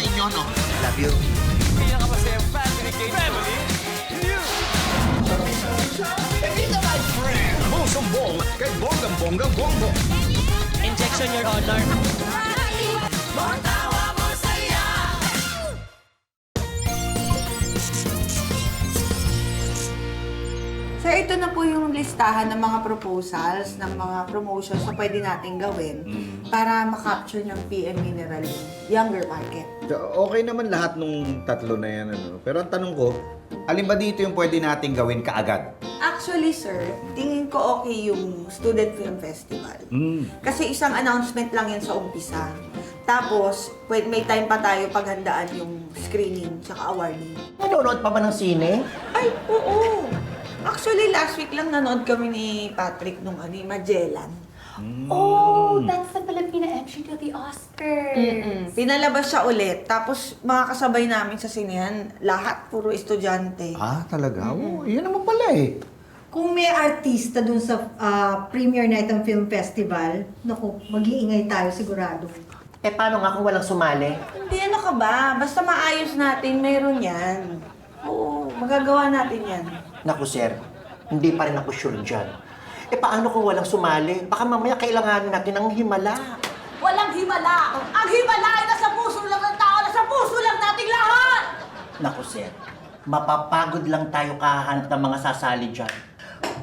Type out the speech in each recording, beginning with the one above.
inyo, no? Love you. Kaya ka masaya family kay family. Ito, my friend! Bong kay bonggang bongo. Injection, Your Honor. So, ito na po yung listahan ng mga proposals, ng mga promotions na pwede natin gawin para makapture ng PM Mineral yung younger market. Okay naman lahat nung tatlo na yan, ano. Pero ang tanong ko, alin ba dito yung pwede nating gawin kaagad? Actually, sir, tingin ko okay yung Student Film Festival. Kasi isang announcement lang yan sa umpisa. Tapos, may time pa tayo paghandaan yung screening tsaka awarding. Nanonood pa ba ng sine? Ay, oo! Actually, last week lang nanood kami ni Patrick nung Magellan. Oh, that's the Filipina entry to the Oscars. Pinalabas siya ulit. Tapos, mga kasabay namin sa sinehan, lahat puro estudyante. Ah, talaga? Oo, yun naman pala eh. Kung may artista dun sa premiere night ng film festival, naku, mag-iingay tayo sigurado. Eh, paano nga kung walang sumali? Hindi, ano ka ba? Basta maayos natin, meron yan. Oo, magagawa natin yan. Naku, sir, hindi pa rin ako sure dyan. Eh, paano kung walang sumali? Baka mamaya kailanganin natin ng himala. Walang himala! Ang himala ay nasa puso lang ng tao, nasa puso lang nating lahat! Naku, sir, mapapagod lang tayo kahanap ng mga sasali dyan.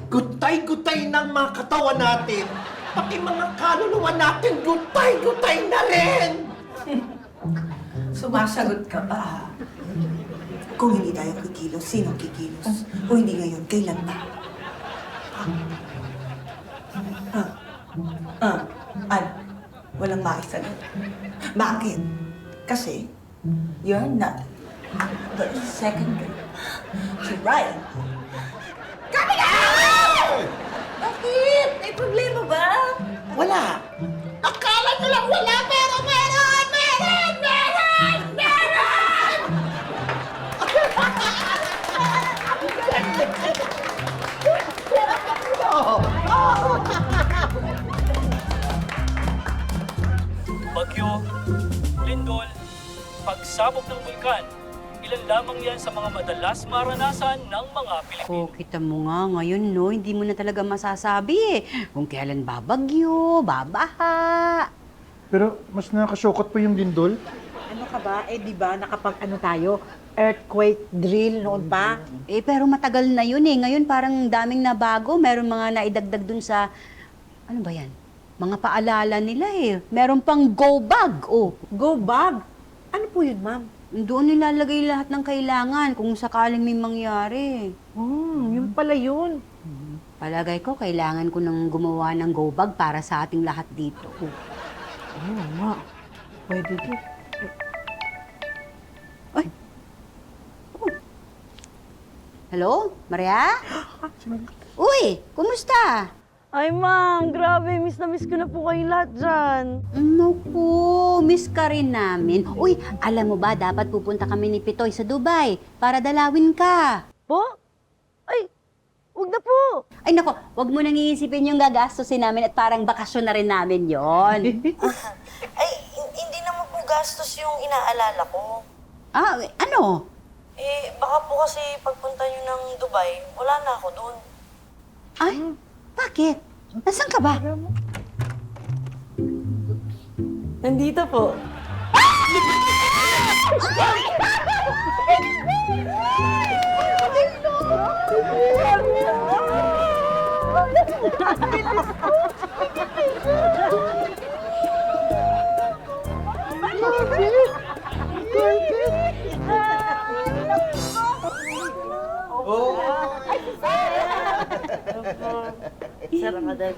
Gutay-gutay ng mga katawan natin. Pati mga kaluluwa natin, gutay-gutay na rin! Sumasagot ka ba? Kung hindi tayo kikilos, sinong kikilos? Kung hindi ngayon, kailan ba? Ano? Walang maisagot. Bakit? Kasi, you're not the second girl to Ryan. Kami na! Bakit? May problema ba? Wala. Akala nyo lang wala, pero meron! Meron! Meron! Meron! Bagyo, lindol, pagsabog ng bulkan. Ilan lamang yan sa mga madalas maranasan ng mga Pilipino. Oh, kita mo nga ngayon, no? Hindi mo na talaga masasabi eh. Kung kailan babagyo, babaha. Pero mas nakasukot pa yung lindol. Ano ka ba? Eh, di ba, nakapag-ano tayo? Earthquake drill noon pa? Eh, pero matagal na yun eh. Ngayon parang daming nabago. Meron mga naidagdag dun sa, ano ba yan? Mga paalala nila eh. Meron pang go bag, oh. Go bag? Ano po yun, ma'am? Doon nilalagay lahat ng kailangan kung sakaling may mangyari. Yun pala yun. Palagay ko, kailangan ko nang gumawa ng go bag para sa ating lahat dito. Oo nga. Pwede din. Ay! Hello? Maria? Uy! Kumusta? Ay, ma'am, grabe. Miss na miss ko na po kayong lahat dyan. Naku, miss ka rin namin. Uy, alam mo ba, dapat pupunta kami ni Pitoy sa Dubai para dalawin ka. Po? Ay, wag na po. Ay nako, wag mo nang iisipin yung gagastusin namin at parang bakasyon na rin namin yon. Ay, hindi naman po gastos yung inaalala ko. Ah, ano? Eh, baka po kasi pagpunta nyo ng Dubai, wala na ako doon. Ay, bakit? Nasaan ka ba? Nandito po. Sarap ka din.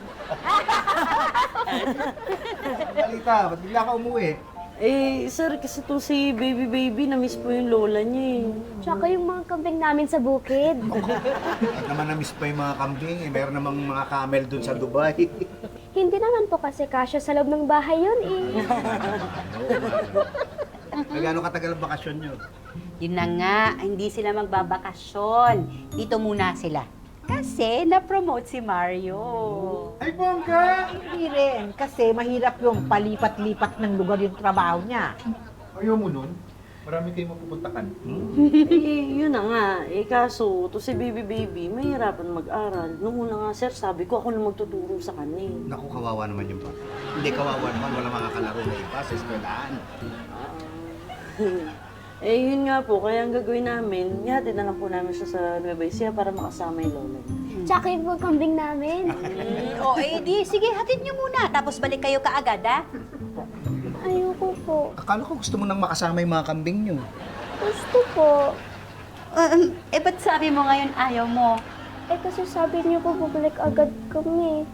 Balita, ba't bigla ka umuwi? Eh, sir, kasi to si baby, na-miss po yung lola niya eh. Tsaka yung mga kambing namin sa bukid. Bakit naman na-miss pa yung mga kambing? Eh, meron namang mga camel dun sa Dubai. Hindi naman po kasi kasya sa loob ng bahay yun eh. Nagano katagal ang bakasyon nyo? Yun na nga, hindi sila magbabakasyon. Dito muna sila. Kasi na-promote si Mario. Ay, bongga! Hindi rin, kasi mahirap yung palipat-lipat ng lugar yung trabaho niya. Ayaw mo nun? Marami kayong mapupuntakan. Eh, yun na nga. Eh, kaso, to si baby mahirapan mag-aral. Nung una nga, sir, sabi ko ako na magtuturo sa kanya. Naku, kawawa naman yung pa. Hindi kawawa naman, wala makakalaro na iba sa eskwelahan. Eh, yun nga po. Kaya ang gagawin namin, yate na lang po namin siya sa Nueva Ecija para makasama yung lola niya. Tsaka yung mga kambing namin. O, di, sige, hatid niyo muna. Tapos balik kayo kaagad, ha? Ayoko po. Akala ko gusto mo nang makasama yung mga kambing nyo. Gusto po. Ba't sabi mo ngayon ayaw mo? Eh kasi sabi niyo po bumalik agad kami.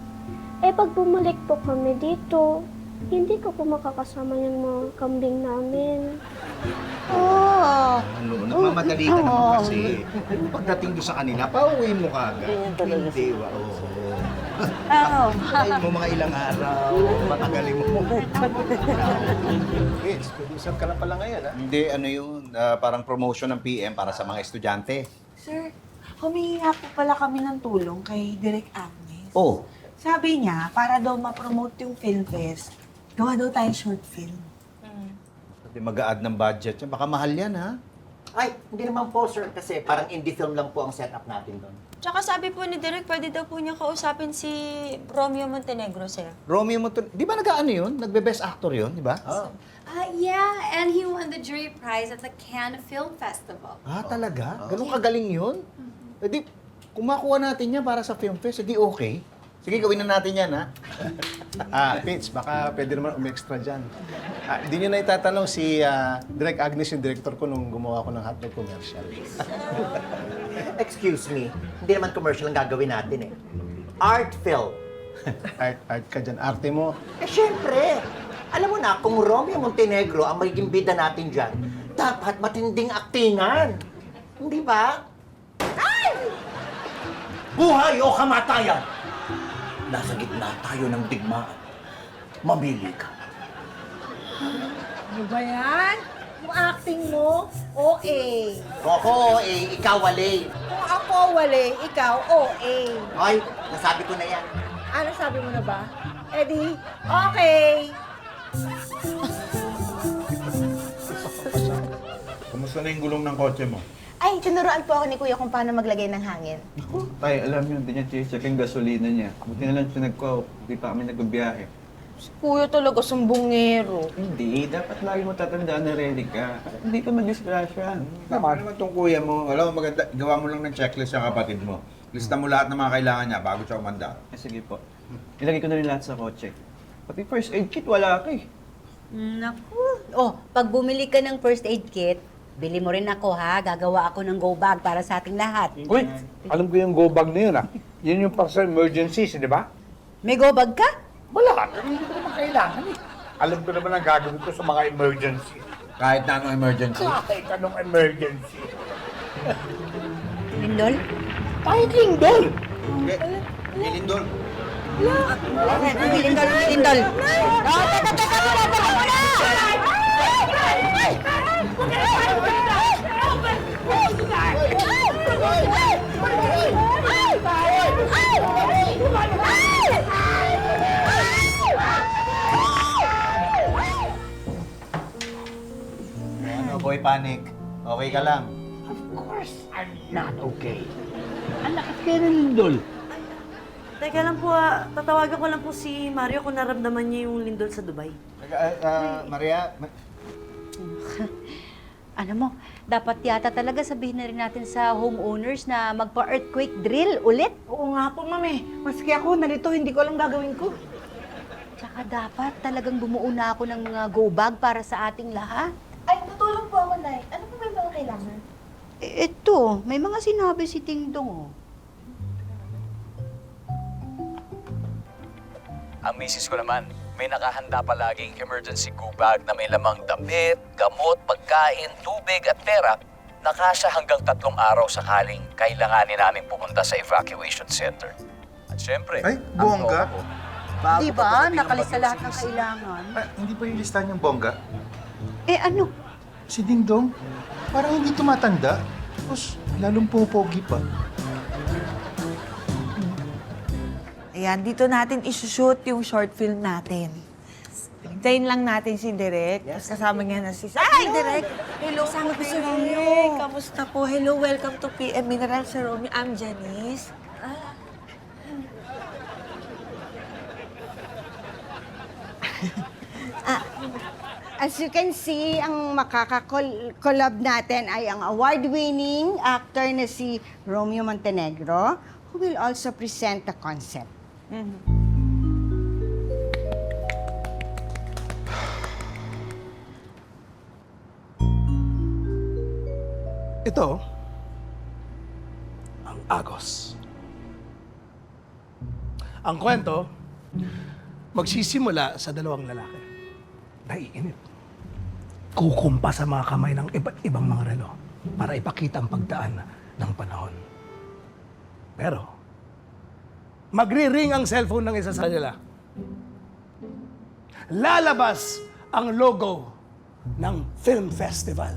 Eh pag bumalik po kami dito, hindi ko po makakasama yung mga kambing namin. Oh. Ano, nagmamadali ka naman kasi. Pagdating doon sa kanila, pauwiin mo ka agad. Ganyan talaga Hindi, oo. Oo. Patayin mo mga ilang araw, matagalin mo. Vince, producer ka na pala ngayon, ha? Hindi, ano yun, parang promotion ng PM para sa mga estudyante. Sir, humingi nga po pala kami ng tulong kay Direk Agnes. Oh, Sabi niya, para daw ma-promote yung Film Fest, gawa daw tayo short film. pati mag-a-add ng budget yan. Baka mahal yan, ha? Ay, hindi naman po, sir, kasi parang indie film lang po ang setup natin doon. Tsaka sabi po ni Direk, pwede daw po niya kausapin si Romeo Montenegro, sir. Romeo di ba nag-ano yun? Nagbe-best actor yun, di ba? Yeah, and he won the jury prize at the Cannes Film Festival. Ah, talaga? Ganun kagaling yun? Eh di, kung makuha natin yan para sa film fest, edi okay. Sige, gawin na natin yan, ha? Vince, baka pwede naman umextra dyan. Hindi nyo na itatanong si Direk Agnes, yung director ko nung gumawa ko ng hotdog commercial. Excuse me, hindi naman commercial ang gagawin natin eh. Art film. Art ka dyan, arte mo. Eh, syempre. Alam mo na, kung Romeo Montenegro ang magiging bida natin dyan, dapat matinding aktingan. Hindi ba? Ay! Buhay o kamatayan! Nasa gitna tayo ng digmaan. Mamili ka. Ano ba yan? Yung acting mo, OA. Koko, ikaw wali. Kung ako wali, ikaw OA. Ay, nasabi ko na yan. Ano sabi mo na ba? Eddie, okay. Kumusta na yung gulong ng kotse mo? Ay, tinuruan po ako ni Kuya kung paano maglagay ng hangin. Tay, alam niyo, hindi niya check yung gasolina niya. Buti na lang pinag-co, hindi pa kami nagbibiyahe. Si Kuya talaga sumbongero. Hindi, dapat lagi mo tatandaan na ready ka. Hindi ka mag-disgrasya. Tama naman tong kuya mo. Alam mo, maganda, gawa mo lang ng checklist sa kapatid mo. Lista mo lahat ng mga kailangan niya bago siya umanda. Sige po. Ilagay ko na rin lahat sa kotse. Pati first aid kit, wala ka eh. Naku. Oh, pag bumili ka ng first aid kit, bili mo rin ako, ha? Gagawa ako ng go bag para sa ating lahat. Uy, alam ko yung go bag na yun, ha? Yun yung para sa emergencies, di ba? May go bag ka? Wala, pero hindi ko naman kailangan eh. Alam ko naman ang gagawin ko sa mga emergency. Kahit na anong emergency. Kahit anong emergency. Lindol? Kahit lindol! Lindol. Lindol. Oh, teka muna! Ano, boy panic? Okay ka lang? Of course, I'm not okay. Ang lakas kayo ng lindol. Teka lang po, tatawagan ko lang po si Mario kung naramdaman niya yung lindol sa Dubai. Maria, Alam mo, dapat yata talaga sabihin na rin natin sa homeowners na magpa-earthquake drill ulit. Oo nga po, mami. Maski ako, nalito, hindi ko alam gagawin ko. Tsaka dapat talagang bumuo na ako ng mga go bag para sa ating lahat. Ay, tutulong po ako, Nay. Ano po ba yung mga kailangan? Ito, may mga sinabi si Ting Dong, oh. Ang misis ko naman, may nakahanda palaging emergency go bag na may lamang damit, gamot, pagkain, tubig at pera na kasya hanggang 3 araw sakaling kailanganin namin pumunta sa evacuation center. At syempre, Ay, bongga? Di ba? Nakalista lahat ng kailangan. Hindi pa yung listahan yung bongga? Ano? Si Dingdong, parang hindi tumatanda. Tapos, lalong pupogi pa. Ayan, dito natin isushoot yung short film natin. Hintayin lang natin si Direk. Yes. Kasama niya na si... Ay, Direk! Hello Kasama ko si Direk. Romeo. Kamusta po? Hello, welcome to PM Mineral, Sir Romeo. I'm Janice. As you can see, ang makaka-collab natin ay ang award-winning actor na si Romeo Montenegro, who will also present the concept. Ito, ang Agos. Ang kwento, magsisimula sa dalawang lalaki. Naiinip. Kukumpa sa mga kamay ng iba't ibang mga relo para ipakita ang pagdaan ng panahon. Pero, magri-ring ang cellphone ng isa sa kanila. Lalabas ang logo ng film festival.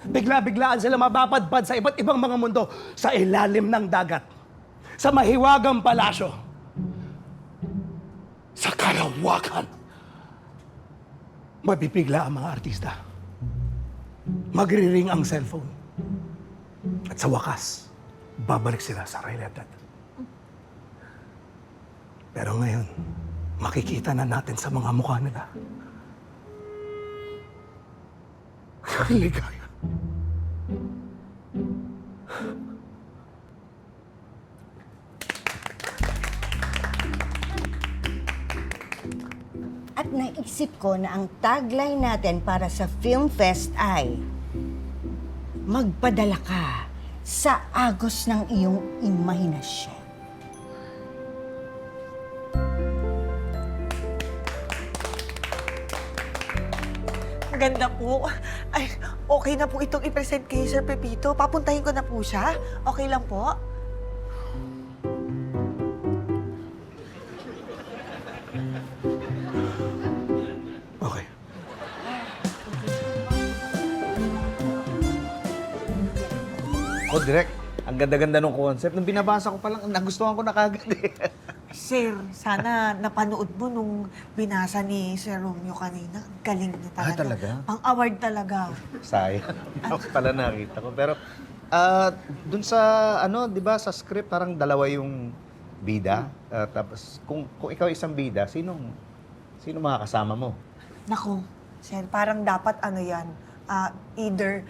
Bigla-biglaan sila mapapadpad sa iba't ibang mga mundo sa ilalim ng dagat, sa mahiwagang palasyo, sa kalawakan. Mapipigla ang mga artista. Magri-ring ang cellphone. At sa wakas, babalik sila sa realidad. Pero ngayon, makikita na natin sa mga mukha nila. Ligaya. At naisip ko na ang tagline natin para sa Film Fest ay magpadala ka sa agos ng iyong imahinasyon. Maganda po. Ay, okay na po itong i-present kay Sir Pepito. Papuntahin ko na po siya. Okay lang po? Okay. Oh, Direk, ang ganda-ganda ng concept. Nung binabasa ko pa lang, nagustuhan ko na kagad eh. Sir, sana napanood mo nung binasa ni Sir Romeo kanina. Ang galing niya talaga. talaga? Pang-award talaga. Sayang. Ako pala nakita ko. Pero, dun sa, di ba, sa script, parang dalawa yung bida. Tapos, kung ikaw isang bida, sino makakasama mo? Naku, Sir, parang dapat yan, either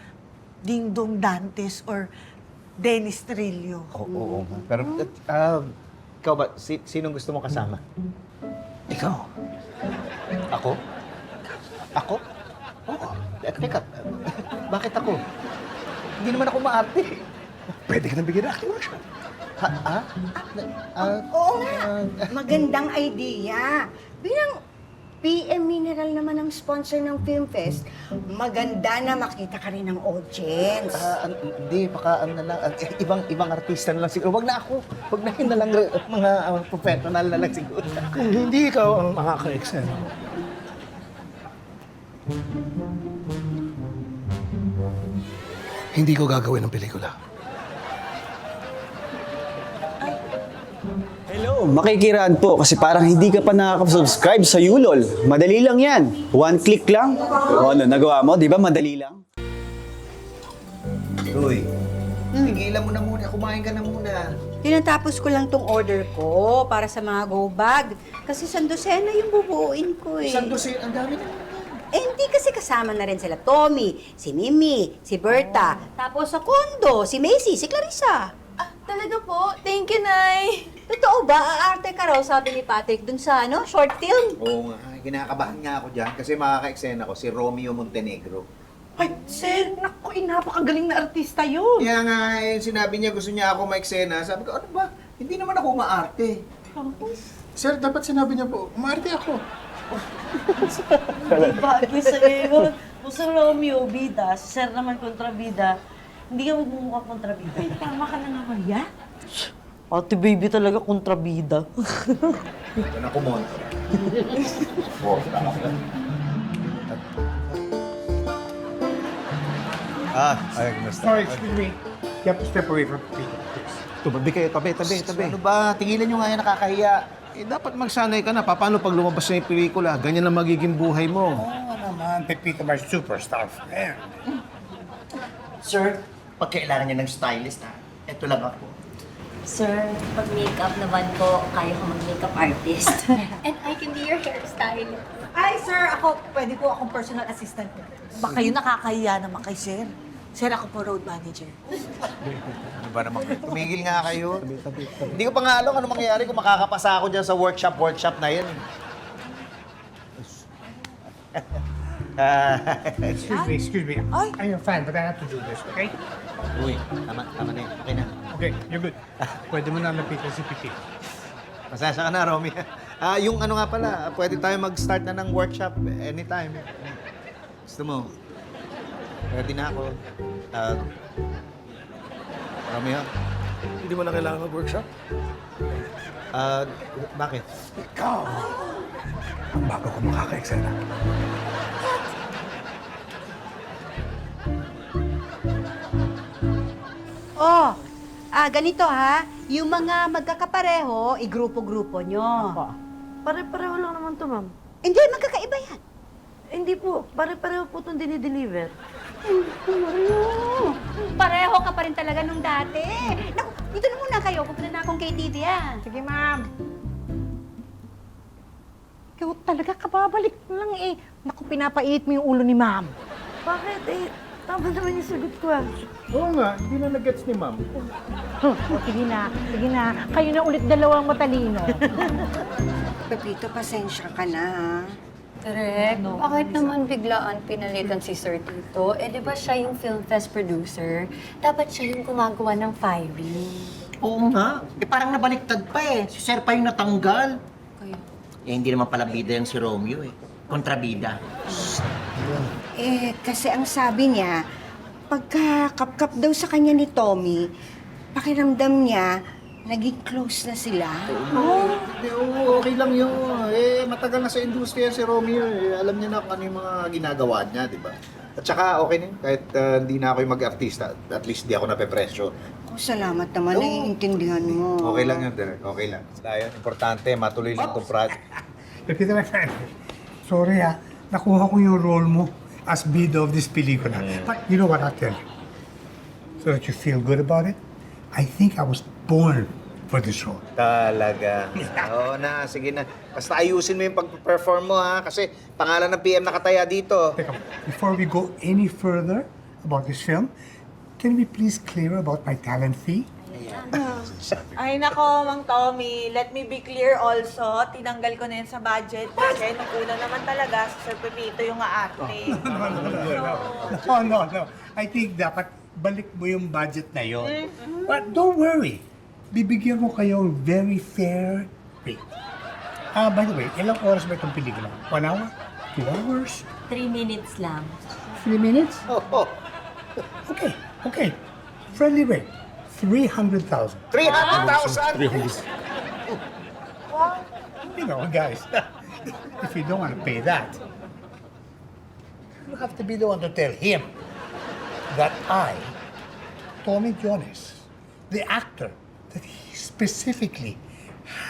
Ding Dong Dantes or Dennis Trillo. Oo nga. Pero, ikaw ba, sinong gusto mo kasama? Ikaw. Ako? Ako? Oo. Teka, bakit ako? Hindi naman ako maarte. Pwede ka nang bigyan ng acting workshop. Oo nga, magandang idea. Bilang PM Mineral naman ang sponsor ng Film Fest, maganda na makita ka rin ng audience. Hindi, baka ibang artista na lang siguro. Wag na ako. Wag na yun na lang mga professional na lang siguro. Kung hindi ikaw ang makaka-excel, hindi ko gagawin ng pelikula. Hello, makikiraan po kasi parang hindi ka pa nakaka-subscribe sa Yulol. Madali lang yan. One click lang. O ano, nagawa mo? Di ba madali lang? Uy, tigilan mo na muna. Kumain ka na muna. Tinatapos ko lang tong order ko para sa mga go bag. Kasi sandosena yung bubuuin ko eh. Sandosin, ang dami na. Hindi kasi kasama na rin sila Tommy, si Mimi, si Berta, tapos sa Kondo, si Macy, si Clarissa. Talaga po? Thank you, Nay. Totoo ba? Aarte ka raw, sabi ni Patrick, dun sa short film? Oo nga, kinakabahan nga ako dyan kasi makaka-eksena ko si Romeo Montenegro. Ay, Sir, naku, napakagaling na artista yun. Kaya nga, sinabi niya gusto niya ako ma-eksena. Sabi ko, ano ba? Hindi naman ako maarte. Sir, dapat sinabi niya po, umaarte ako. Di ba, sa ngayon, kung sa Romeo, bida, si Sir naman kontrabida, hindi ka magmumukha kontrabida. Ay, tama ka na nga, Maria. Ate baby talaga kontrabida. Ito na kumontra. Ay, kumusta? Sorry, excuse me. You have to step away from me, please. Tabi kayo, tabi. Ano ba? Tingilan nyo nga yan, nakakahiya. dapat magsanay ka na. Paano pag lumabas na yung pelikula? Ganyan ang magiging buhay mo. Oo naman, Pepito, my superstar friend. Sir, pag kailangan niya ng stylist, ha? Ito lang ako. Sir, pag makeup naman po, kaya ko mag-makeup artist. And I can be your hairstylist. Ay, sir, ako, pwede po akong personal assistant niyo. Baka yun nakakahiya naman kay Sir. Sir, ako po road manager. Ano ba naman? Tumigil nga kayo. Hindi ko pa nga alam ano mangyayari kung makakapasa ako dyan sa workshop na yan. Excuse me. I'm a fan, but I have to do this, okay? Uy, tama na yun. Okay na. Okay, you're good. Pwede mo na lapitan si Pipi. Pasensya ka na, Romy. Yung ano nga pala, pwede tayo mag-start na ng workshop anytime. Gusto mo? Ready na ako. Romeo? Hindi mo na kailangan mag-workshop? Bakit? Ikaw! Ang bago ko makaka-eksena. Oh, ganito ha. Yung mga magkakapareho, igrupo-grupo nyo. Pare-pareho lang naman to, ma'am. Hindi, magkakaiba yan. Hindi po, pare-pareho po itong dinideliver. Pareho ka pa rin talaga nung dati. Naku, dito na muna kayo. Pupunta na akong KTV, ah. Sige, ma'am. Ikaw talaga kababalik lang eh. Naku, pinapait mo yung ulo ni ma'am. Bakit? Eh, tama naman yung sagot ko, ah. Oo nga, hindi na nag-gets ni ma'am. Sige na, sige na. Kayo na ulit dalawang matalino. Pepito, pasensya ka na, ha? Direk, bakit naman biglaan pinalitan si Sir Tito? Eh, di ba siya yung film fest producer? Dapat siya yung gumagawa ng filing. Oo nga. Eh, parang nabaliktad pa eh. Si Sir pa yung natanggal. Kayo. Eh, hindi naman pala bida yan si Romeo eh. Kontrabida. Eh, kasi ang sabi niya, pagka-kap-kap daw sa kanya ni Tommy, pakiramdam niya, naging close na sila. Oo, okay lang yun. Eh, matagal na sa industriya si Romeo. Eh. Alam niya na kung ano yung mga ginagawa niya, di ba? At saka, okay na yun. Kahit hindi na ako yung mag-artista, at least di ako nape-pressure. Oh, salamat naman, naiintindihan mo. Okay lang yun, Derek. Okay lang. Basta yun, importante, matuloy lang itong project. Pepito, my friend. Sorry ha, nakuha ko yung role mo as bida of this pelikula. But you know what I'll tell you? So that you feel good about it, I think I was born for this role. Talaga. Oo na, sige na. Basta ayusin mo yung pag-perform mo, ha? Kasi pangalan ng PM nakataya dito. Teka, before we go any further about this film, can we please clear about my talent fee? Ay nako, Mang Tommy, let me be clear also, tinanggal ko na yan sa budget kasi nung una naman talaga si Sir Pepito yung aarte. No. I think dapat balik mo yung budget na yon. But don't worry. Bibigyan ko kayo ng very fair rate. By the way, ilang oras ba itong pelikula? 1 hour? 2 hours? 3 minutes lang. 3 minutes? Oh. Okay. Friendly rate. 300,000. 300,000? 300. You know, guys, if you don't want to pay that, you have to be the one to tell him that I, Tommy Jones, the actor that he specifically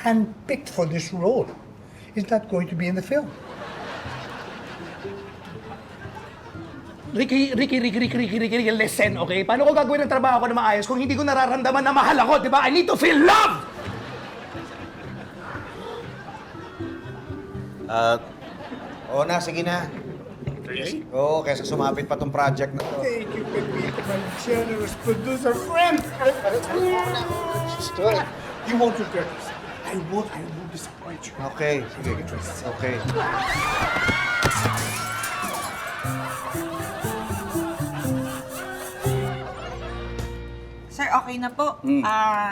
handpicked for this role, is not going to be in the film. Ricky, listen, okay? Paano ko gagawin ang trabaho ko na maayos kung hindi ko nararamdaman na mahal ako, di ba? I need to feel love! Oo na, sige na. Oo, kaysa sumapit pa tong project na to. Thank you, Pepito, my generous producer friend. You won't regret this. I won't disappoint you. Okay, sige. Okay. Sir, okay na po.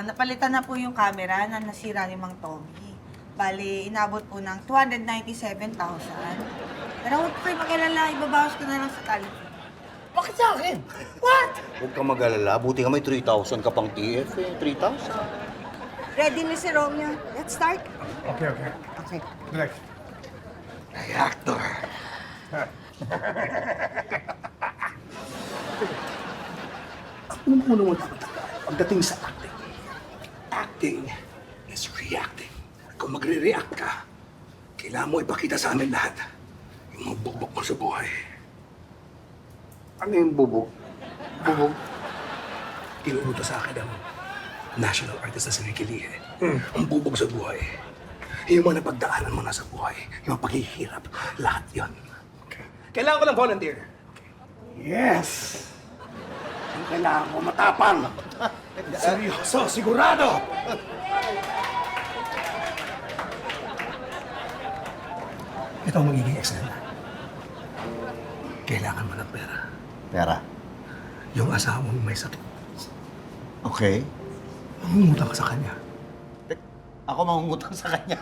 Napalitan na po yung camera na nasira ni Mang Tommy. Bali, inabot po ng 297,000. Pero huwag kayo mag-alala, ibabawas ko na lang sa talent. Bakit sa akin? Huwag kang mag-alala. Buti nga may 3,000 ka pang TF eh. 3,000. Ready na si Romeo? Let's start? Okay. Okay. Direct. Ay, actor. Ano mo pagdating sa acting is reacting. Kung magre-react ka, kailangan mo ipakita sa amin lahat yung mga bukbok mo sa buhay. Ano yung bubog? Bubog? Inuuto sa akin ang national artist na si Ricky Lee. Ang bubog sa buhay. Yung mga napagdaanan mo na sa buhay. Yung mga paghihirap. Lahat yon. Kailangan ko ng volunteer. Yes! Ang kailangan ko matapang. Seryoso, sigurado! Ito ang magiging excellent. Kailangan mo ng pera. Pera. Yung asawa mo may sakit. Okay. Mangungutang ka sa kanya. Ako mangungutang sa kanya.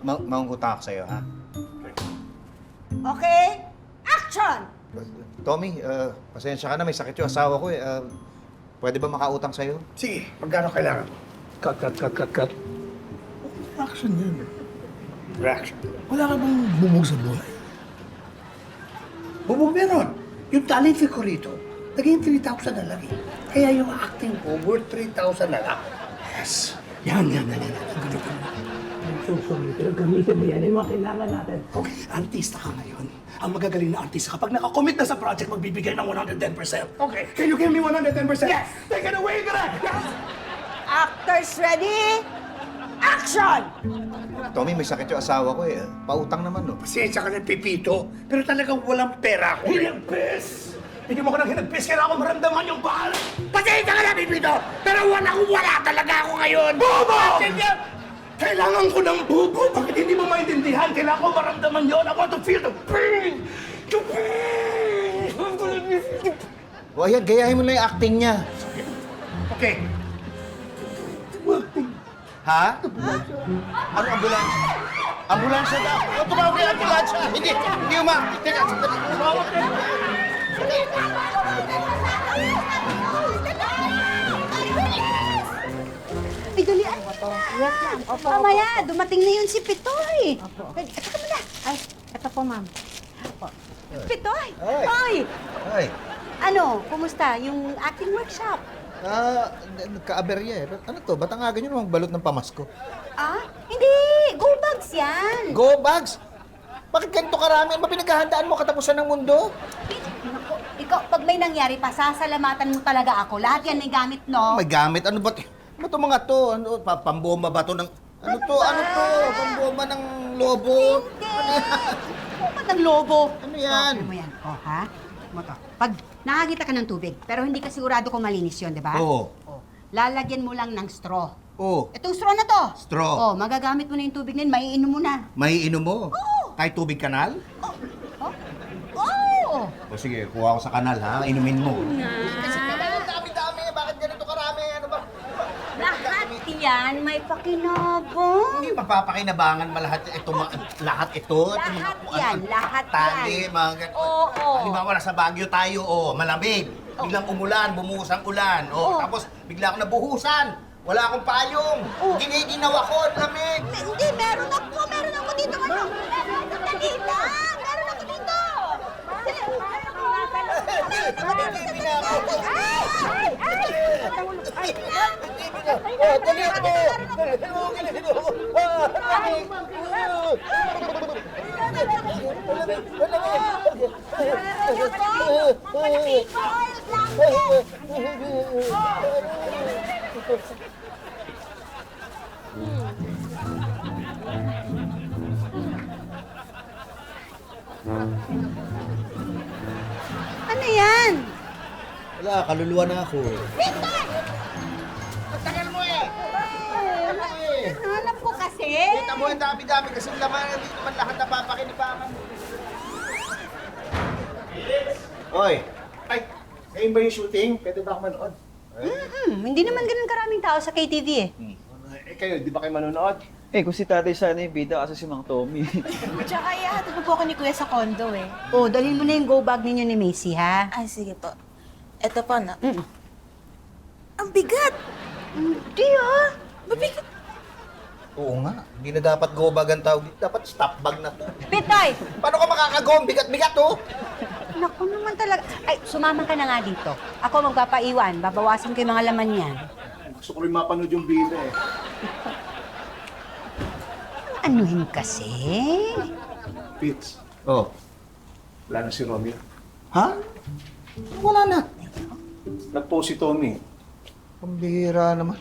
Mangungutang ako sa'yo, ha? Okay? Action! Tommy, pasensya ka na. May sakit yung asawa ko eh. Pwede ba makautang sa'yo? Sige, magkano kailangan? Cut. Action yan. Reaction. Wala ka bang bubog sa buhay? Bubog meron. Yung talent ko rito, naging 3,000 na lang eh. Kaya yung acting ko, worth 3,000 na lang. Yes. Yan. Gamitin mo. So sorry, pero gamitin mo yan. Yung mga kailangan natin. Okay, artista ka ngayon. Ang magagaling na artista, kapag nakakommit na sa project, magbibigay ng 110%. Okay. Can you give me 110%? Yes! Take it away, direct! Yes! Actors ready? Action! Tommy, may sakit yung asawa ko eh. Pautang naman, no? Pasensya ka ng Pepito, pero talagang walang pera ako. Hinagpis! Bigyan mo ko ng hinagpis, kailangan ko maramdaman yung bahal! Pasensya ka na, Pepito, pero wala talaga ako ngayon. Bobo! Kailangan ko ng bubo. Bakit hindi mo maintindihan? Kailangan ko maramdaman yon. I want to feel the pain! The pain! O ayan, gayahin mo na yung acting niya. Okay. Ha? Ano ambulansya? Ambulansya daw? O, tumawag yung ambulansya! Hindi Teka, Ay, dalian. Yes, ma'am. Opo, Mamaya, dumating na yun si Pitoy. Ito ka muna. Ay, ito po, ma'am. Pitoy! Ay. Hoy! Ay, Ano, kumusta? Yung acting workshop? nagka-aberya eh. Ano to? Ba't ang aga nyo namang balot ng pamasko? Ah? Hindi! Go bags yan! Go bags! Bakit ganito karami? Ano ba pinaghahandaan mo katapusan ng mundo? Naku, ikaw, pag may nangyari pa, sasalamatan mo talaga ako. Lahat yan may gamit, no? May gamit? Ano ba? Ano to mga to? Ano, pambomba ba to ng... Ano to? Pambomba ng lobo? Hindi! Pambomba ng lobo. Ano yan? Ano mo yan? O, ha? Mo to. Pag nakakita ka ng tubig, pero hindi ka sigurado kung malinis yun, di ba? Oo. O, lalagyan mo lang ng straw. Oo. Itong straw na to. Straw. O, magagamit mo na yung tubig na yun, maiinom mo na. May inom mo? Oo. Kahit tubig kanal? Oo! O sige, kuha ko sa kanal ha, inumin mo. Kasi ang dami-dami, bakit ganito karami? Ano ba? lahat yan may pakinabang. Hindi mapapakinabangan ba lahat ito? Lahat ito? Lahat yan, lahat Tali, yan. mga ganito. Oo. Halimbawa, nasa Baguio tayo, malamig. Biglang umulan, bumuhos ang ulan. Tapos bigla akong nabuhusan. Wala akong payong. Giniginaw ako, ang lamig. Hindi, meron ako dito. Ano? Dali lang, meron ako dito. Ano yan? Wala, kaluluwa na ako. Hanap ko kasi. Kita mo, ang dami-dami kasi laman, hindi naman lahat napapakinibangan. Oy! Ay, ngayon ba yung shooting? Pwede ba ako manood? Hindi naman ganun karaming tao sa KTV eh. Eh kayo, di ba kayo manonood? Eh, kung si tatay sana yung bida kasi si Mang Tommy. Tsaka ihahatid ko po ako ni Kuya sa condo eh. Oh, dalhin mo na yung go bag ninyo ni Macy, ha? Ay, sige po. Ito po na. Ang bigat! Hindi ah. Mabigat. Oo nga, hindi na dapat go bag ang tawag dito. Dapat stop bag na to. Pitoy! Paano ka makakago? Bigat-bigat, oh! Naku naman talaga. Ay, sumama ka na nga dito. Ako magpapaiwan. Babawasan ko yung mga laman yan. Gusto ko rin mapanood yung bida eh. Anuhin kasi? Pits, Oh, wala na si Romeo. ha? Wala na. Nag-post si Tommy. Pambihira naman.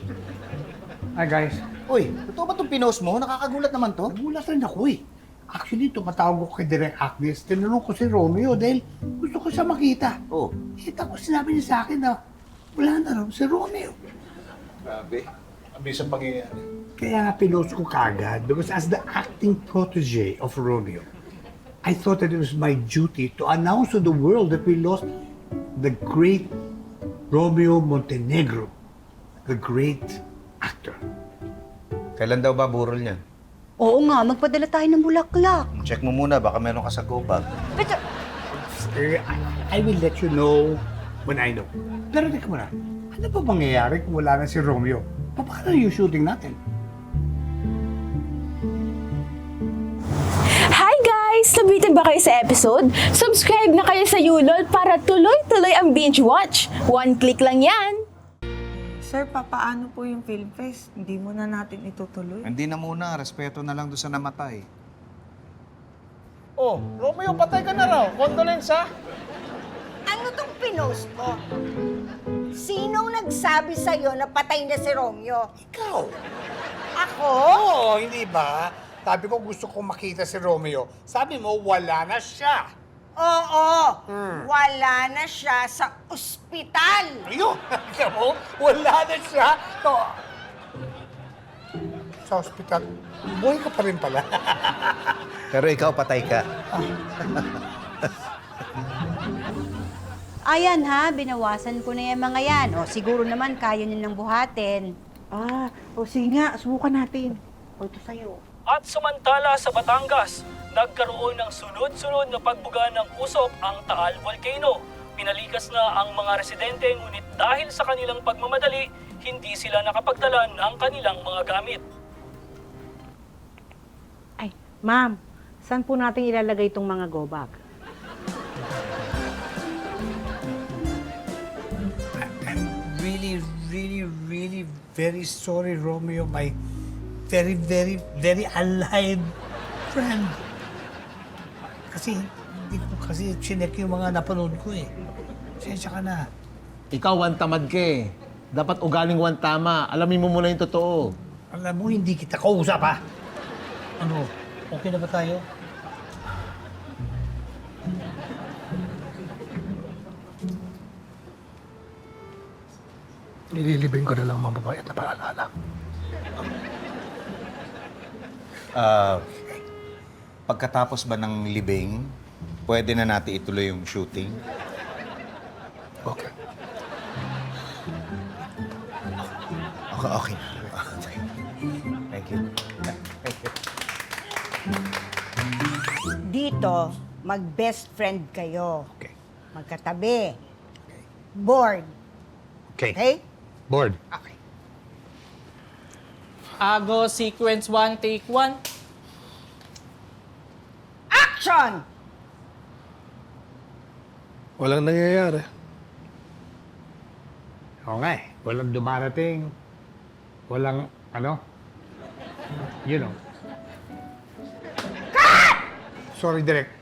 Hi guys. Uy, totoo ba itong pinost mo? Nakakagulat naman to. Nagulat rin ako eh. Actually, tumatawag ko kay Direk Agnes. Tinanong ko si Romeo dahil gusto ko siya makita. Oh. Kita ko sinabi niya sa akin na wala na raw si Romeo. Grabe. Ang bilis ang pangyayari. Kaya nga pinost ko kagad because as the acting protege of Romeo, I thought that it was my duty to announce to the world that we lost the great Romeo Montenegro, the great actor. Kailan daw ba burol niyan? Oo nga, magpadala tayo ng bulaklak. Check mo muna, baka meron ka sa go bag. I will let you know when I know. Pero teka muna, ano ba mangyayari kung wala na si Romeo? Paano yung shooting natin? Hi guys! Nabitin ba kayo sa episode? Subscribe na kayo sa Yulol para tuloy-tuloy ang binge watch. One click lang yan! Sir, papaano po yung film fest? Hindi mo na natin itutuloy. Hindi na muna, respeto na lang doon sa namatay. Oh, Romeo, patay ka na raw. Condolence, ha? Ano tong pinost mo? Sinong nagsabi sa'yo na patay na si Romeo? Ikaw! Ako? Oo, hindi ba? Sabi ko gusto ko makita si Romeo. Sabi mo, wala na siya. Oo, wala na siya sa ospital. Ayun, alam mo, wala na siya. No. Sa ospital, buhay ka pa rin pala. Pero ikaw, patay ka. Ayan ha, binawasan ko na yung mga yan. O siguro naman kaya nilang buhatin. Sige nga, subukan natin. O, ito sa'yo. At samantala sa Batangas, nagkaroon ng sunod-sunod na pagbuga ng usok ang Taal Volcano. Pinalikas na ang mga residente ngunit dahil sa kanilang pagmamadali, hindi sila nakapagdala ng kanilang mga gamit. Ay, ma'am, saan po natin ilalagay itong mga go bag? I'm really very sorry, Romeo, my very alive friend. Kasi hindi ko kasi chinek yung mga napanood ko eh. Sensya ka na. Ikaw, tamad ka eh. Dapat ugaling tama. Alamin mo muna yung totoo. Alam mo, hindi kita kausap ha. Ano, okay na ba tayo? Nililibing ko na lang mga babae at na paalala. Pagkatapos ba ng libing, pwede na natin ituloy yung shooting? Okay. Okay. Thank you. Dito, mag-best friend kayo. Okay. Magkatabi. Board. Okay. Okay? Board. Okay. Ago, sequence 1, take 1. Action! Walang nangyayari. Oo nga eh. Walang dumarating. Walang, you know. Cut! Sorry, Direk.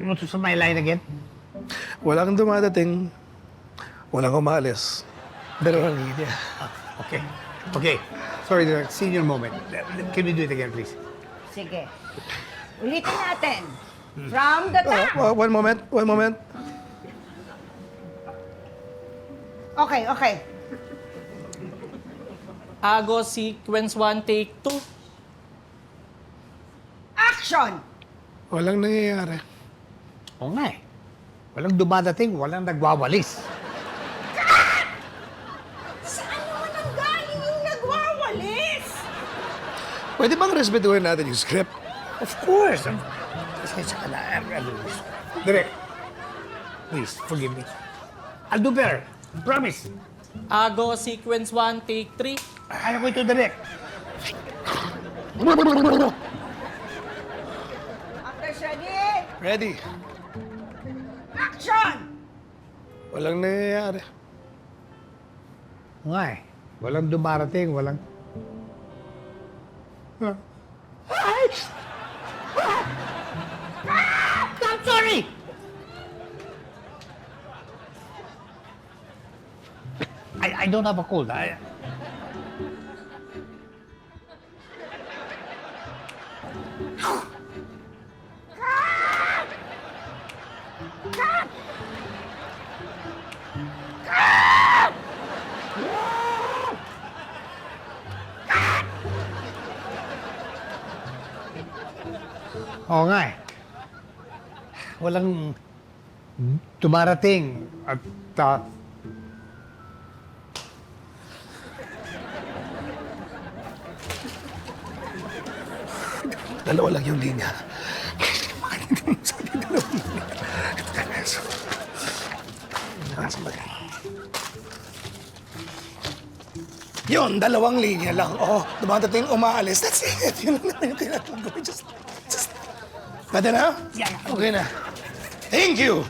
What's my line again? Walang dumadating, walang umalis. Dalawang linya. Okay. Okay. Sorry, Direk. Senior moment. Can we do it again, please? Sige. Ulitin natin. From the top. One moment. Okay, okay. Ago, sequence 1, take 2. Action! Walang nangyayari. Oo nga eh. Walang dumadating, walang nagwawalis. Saan naman ang galing yung nagwawalis? Pwede bang respetuhin natin yung script? Of course. Pasensya ka na. Direk, please, forgive me. I'll do better. Promise. Ago, sequence 1, take 3. Kaya ko ito, Direk. Actors ready? Ready. Action! Walang nangyayari. Nga eh. Walang dumarating, walang... I'm sorry! I don't have a cold. Oo nga eh. Walang dumarating at Dalawa lang yung linya. Yun, dalawang linya lang. Oh, dumadating umaalis. That's it. Yun lang naman yung kailangan gawin. Just... Pwede na? Yeah. Okay na. Thank you!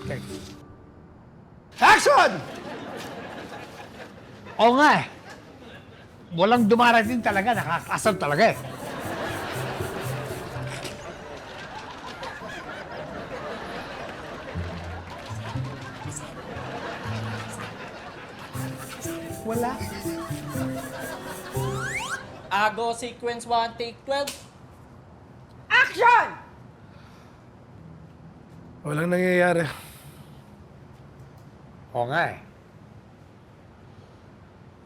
Okay. Action! Oo nga eh. Walang dumarating talaga. Nakakasal talaga eh. Wala. Ago sequence 1, take 12. Action! Walang nangyayari. Oo nga eh.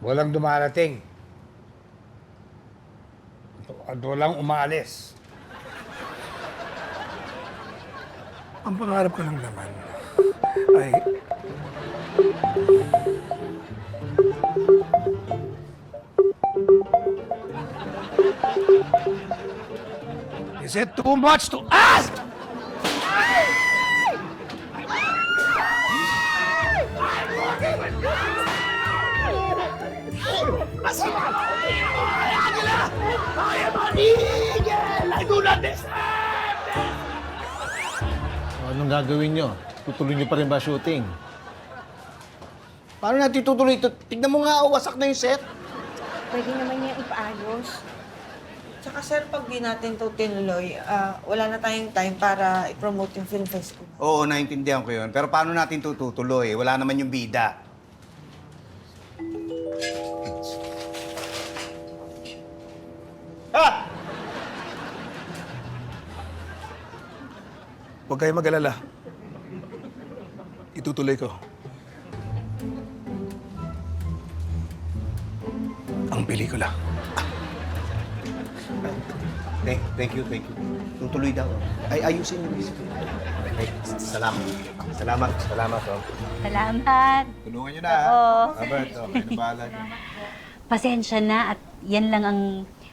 Walang dumarating. At walang umaalis. Ang pangarap ko lang naman ay... Is it too much to ask? I do not deserve this! Anong gagawin nyo? Tutuloy nyo pa rin ba shooting? Paano natin tutuloy ito? Tignan mo nga, wasak na yung set. Pwede naman niya ipaayos. Tsaka sir, pag di natin ito tinuloy, wala na tayong time para i-promote yung film festival. Oo, naintindihan ko yun. Pero paano natin tutuloy? Wala naman yung bida. Ah! Huwag kayo mag-alala. Itutuloy ko. Ang pelikula. Thank you. Tutuloy daw. Ay, ayusin mo. Salamat. Salamat. Oh. Salamat. Tulungan nyo na, Oo. Robert, kayo na bahala nyo. Pasensya na at yan lang ang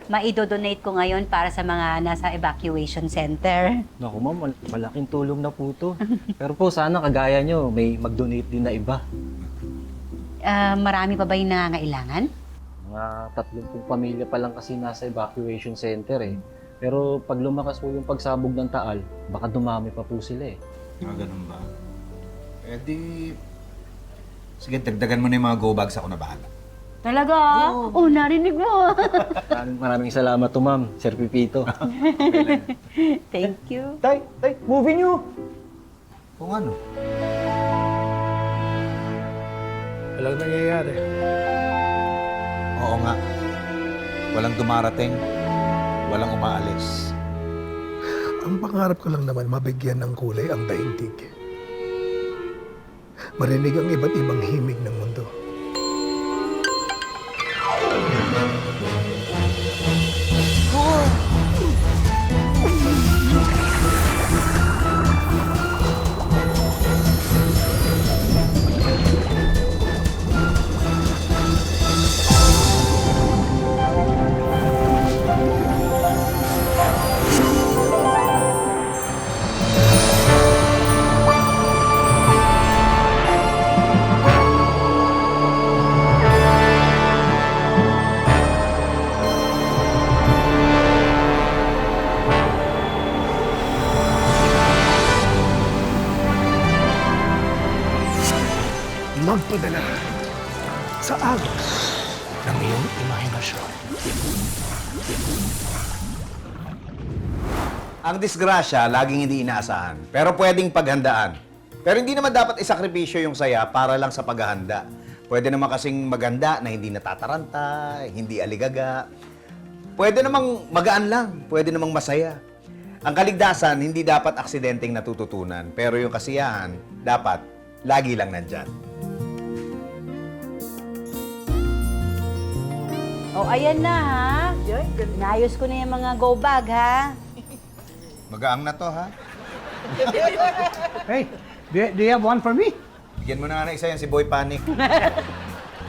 maidodonate ko ngayon para sa mga nasa evacuation center. Naku ma'am, malaking tulong na po to. Pero po sana kagaya nyo, may mag-donate din na iba. Marami pa ba yung nangangailangan? Mga 30 pamilya pa lang kasi nasa evacuation center eh. Pero pag lumakas po yung pagsabog ng Taal, baka dumami pa po sila eh. Ganun ba? Eh di... Sige, dagdagan mo na yung mga go bags, ako na bahala. Talaga? Oh, narinig mo. Maraming salamat to ma'am, Sir Pipito. Thank you. Tay, movie nyo! Kung ano? Walang nangyayari. Oo nga. Walang dumarating. Walang umaalis. Ang pangarap ko lang naman mabigyan ng kulay ang daigdig. Marinig ang iba't ibang himig ng mundo. magpadala sa agos ng iyong imahinasyon. Ang disgrasya, laging hindi inaasahan. Pero pwedeng paghandaan. Pero hindi naman dapat isakripisyo yung saya para lang sa paghahanda. Pwede naman kasing maganda na hindi natataranta, hindi aligaga. Pwede namang magaan lang, pwede namang masaya. Ang kaligtasan, hindi dapat aksidenteng natututunan. Pero yung kasiyahan, dapat lagi lang nandyan. O, ayan na ha. Naayos ko na yung mga go bag ha. Magaang na to, ha? Hey, do you have one for me? Bigyan mo na nga na isa yan si Boy Panic.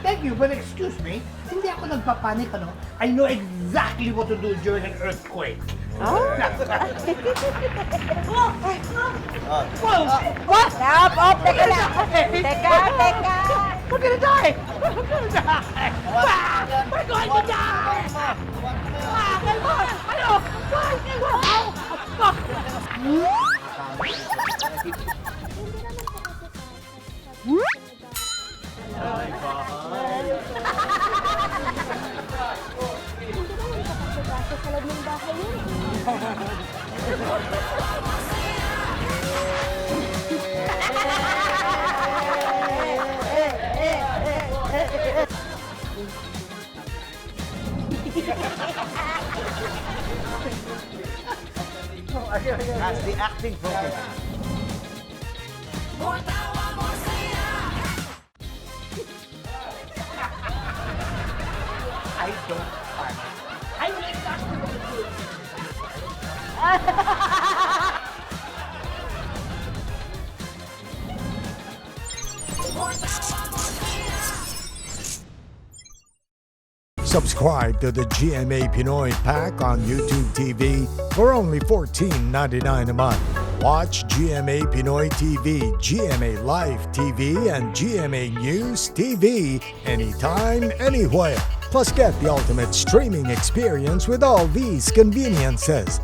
Thank you, but excuse me, hindi ako nagpapanik, ano? I know exactly what to do during an earthquake. What? Op, teka lang. Teka. We're gonna die! We're gonna die! We're going to die! Sa loob ng bahay yun. That's the acting focus. I don't panic. I will exactly what to do. Subscribe to the GMA Pinoy Pack on YouTube TV for only $14.99 a month. Watch GMA Pinoy TV, GMA Live TV, and GMA News TV anytime, anywhere. Plus, get the ultimate streaming experience with all these conveniences.